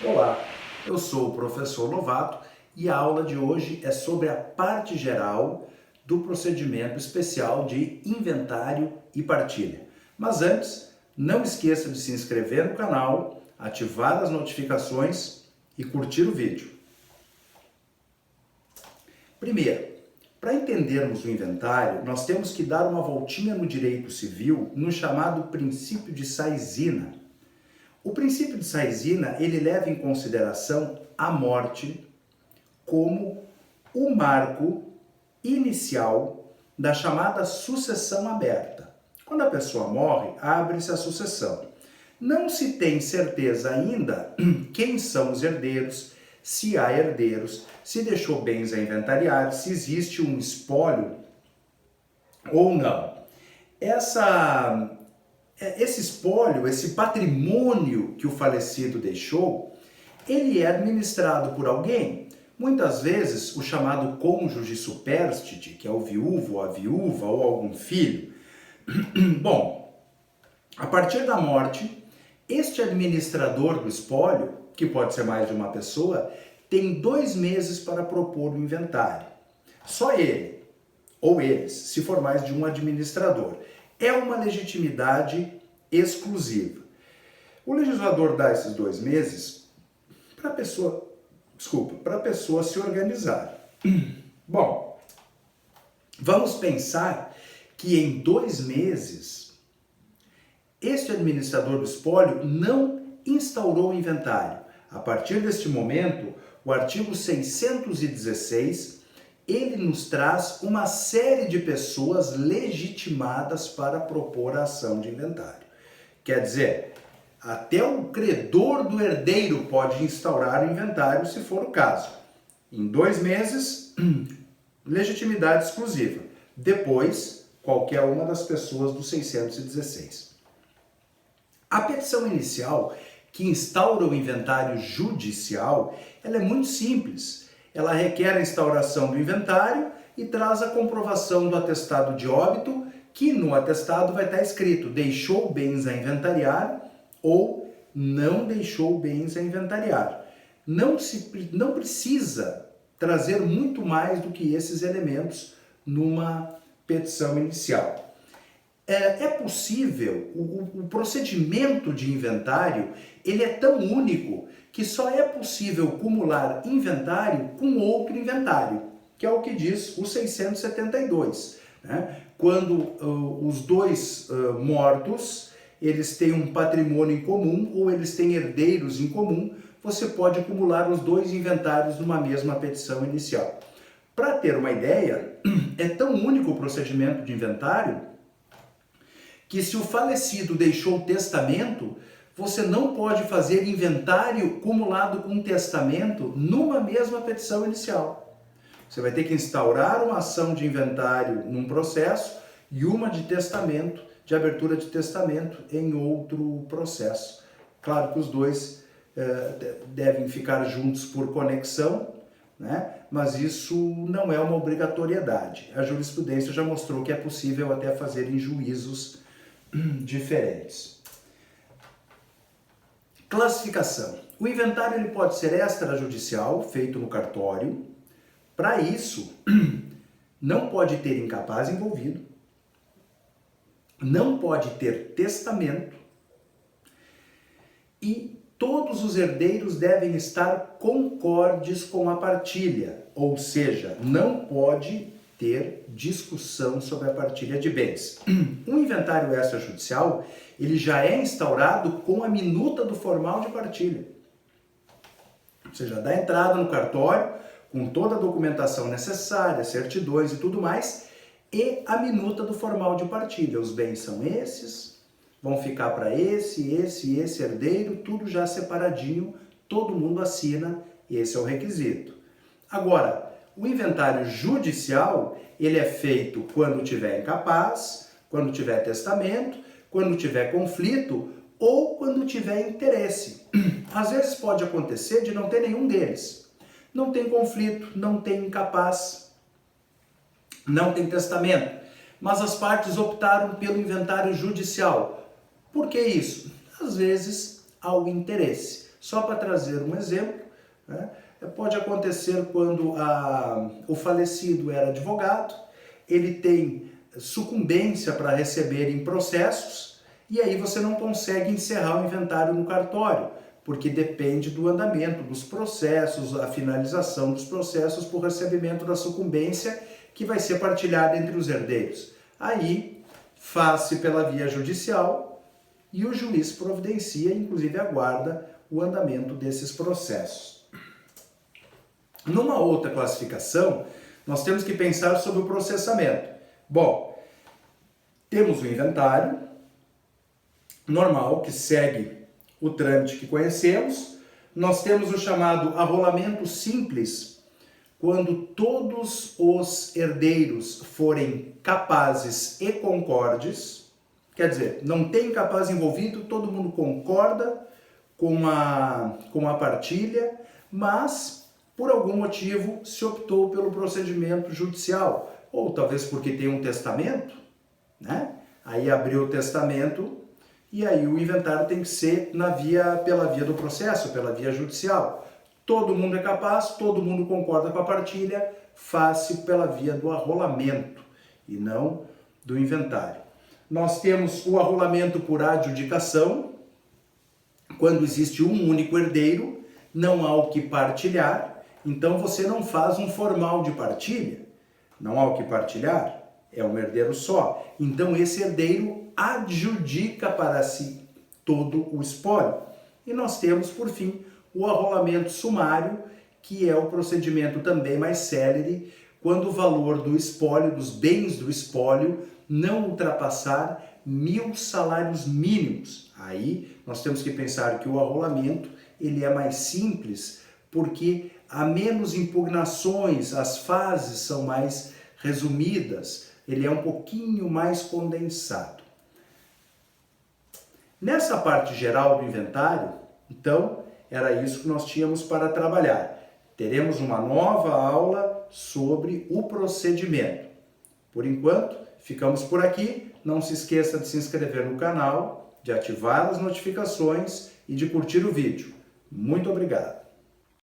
Olá, eu sou o professor Lovato e a aula de hoje é sobre a parte geral do procedimento especial de inventário e partilha. Mas antes, não esqueça de se inscrever no canal, ativar as notificações e curtir o vídeo. Primeiro, para entendermos o inventário, nós temos que dar uma voltinha no direito civil no chamado princípio de Saizina. O princípio de Saizina, ele leva em consideração a morte como o marco inicial da chamada sucessão aberta. Quando a pessoa morre, abre-se a sucessão. Não se tem certeza ainda quem são os herdeiros, se há herdeiros, se deixou bens a inventariar, se existe um espólio ou não. Esse espólio, esse patrimônio que o falecido deixou, ele é administrado por alguém. Muitas vezes, o chamado cônjuge supérstite, que é o viúvo, a viúva ou algum filho. Bom, a partir da morte, este administrador do espólio, que pode ser mais de uma pessoa, tem 2 meses para propor o inventário. Só ele, ou eles, se for mais de um administrador. É uma legitimidade exclusiva. O legislador dá esses 2 meses para a pessoa se organizar. Bom, vamos pensar que em 2 meses, este administrador do espólio não instaurou o inventário. A partir deste momento, o artigo 616, ele nos traz uma série de pessoas legitimadas para propor a ação de inventário. Quer dizer, até o credor do herdeiro pode instaurar o inventário, se for o caso. Em 2 meses, legitimidade exclusiva. Depois, qualquer uma das pessoas do 616. A petição inicial, que instaura o inventário judicial, ela é muito simples. Ela requer a instauração do inventário e traz a comprovação do atestado de óbito, que no atestado vai estar escrito deixou bens a inventariar ou não deixou bens a inventariar. Não precisa trazer muito mais do que esses elementos numa petição inicial. É possível, o procedimento de inventário, ele é tão único que só é possível cumular inventário com outro inventário, que é o que diz o 672. Né? Quando os dois mortos, eles têm um patrimônio em comum ou eles têm herdeiros em comum, você pode acumular os 2 inventários numa mesma petição inicial. Para ter uma ideia, é tão único o procedimento de inventário que se o falecido deixou testamento, você não pode fazer inventário cumulado com testamento numa mesma petição inicial. Você vai ter que instaurar uma ação de inventário num processo e uma de testamento, de abertura de testamento em outro processo. Claro que os dois devem ficar juntos por conexão, né? Mas isso não é uma obrigatoriedade. A jurisprudência já mostrou que é possível até fazer em juízos diferentes. Classificação. O inventário ele pode ser extrajudicial, feito no cartório. Para isso, não pode ter incapaz envolvido, não pode ter testamento e todos os herdeiros devem estar concordes com a partilha, ou seja, não pode ter discussão sobre a partilha de bens. Um inventário extrajudicial, ele já é instaurado com a minuta do formal de partilha. Ou seja, dá entrada no cartório, com toda a documentação necessária, certidões e tudo mais, e a minuta do formal de partilha. Os bens são esses, vão ficar para esse herdeiro, tudo já separadinho, todo mundo assina, esse é o requisito. Agora, o inventário judicial, ele é feito quando tiver incapaz, quando tiver testamento, quando tiver conflito ou quando tiver interesse. Às vezes pode acontecer de não ter nenhum deles. Não tem conflito, não tem incapaz, não tem testamento, mas as partes optaram pelo inventário judicial. Por que isso? Às vezes há o interesse. Só para trazer um exemplo, né? Pode acontecer quando o falecido era advogado, ele tem sucumbência para receber em processos, e aí você não consegue encerrar o inventário no cartório, porque depende do andamento dos processos, a finalização dos processos por recebimento da sucumbência, que vai ser partilhada entre os herdeiros. Aí, faz-se pela via judicial e o juiz providencia, inclusive aguarda o andamento desses processos. Numa outra classificação, nós temos que pensar sobre o processamento. Bom, temos o inventário normal, que segue o trâmite que conhecemos. Nós temos o chamado arrolamento simples, quando todos os herdeiros forem capazes e concordes, quer dizer, não tem incapaz envolvido, todo mundo concorda com a partilha, mas por algum motivo se optou pelo procedimento judicial, ou talvez porque tem um testamento, né? Aí abriu o testamento e aí o inventário tem que ser pela via do processo, pela via judicial. Todo mundo é capaz, todo mundo concorda com a partilha, faz-se pela via do arrolamento e não do inventário. Nós temos o arrolamento por adjudicação, quando existe um único herdeiro, não há o que partilhar, então você não faz um formal de partilha, não há o que partilhar, é um herdeiro só. Então esse herdeiro adjudica para si todo o espólio. E nós temos, por fim, o arrolamento sumário, que é o procedimento também mais célere, quando o valor do espólio, dos bens do espólio, não ultrapassar 1.000 salários mínimos. Aí nós temos que pensar que o arrolamento ele é mais simples, porque há menos impugnações, as fases são mais resumidas, ele é um pouquinho mais condensado. Nessa parte geral do inventário, então, era isso que nós tínhamos para trabalhar. Teremos uma nova aula sobre o procedimento. Por enquanto, ficamos por aqui. Não se esqueça de se inscrever no canal, de ativar as notificações e de curtir o vídeo. Muito obrigado!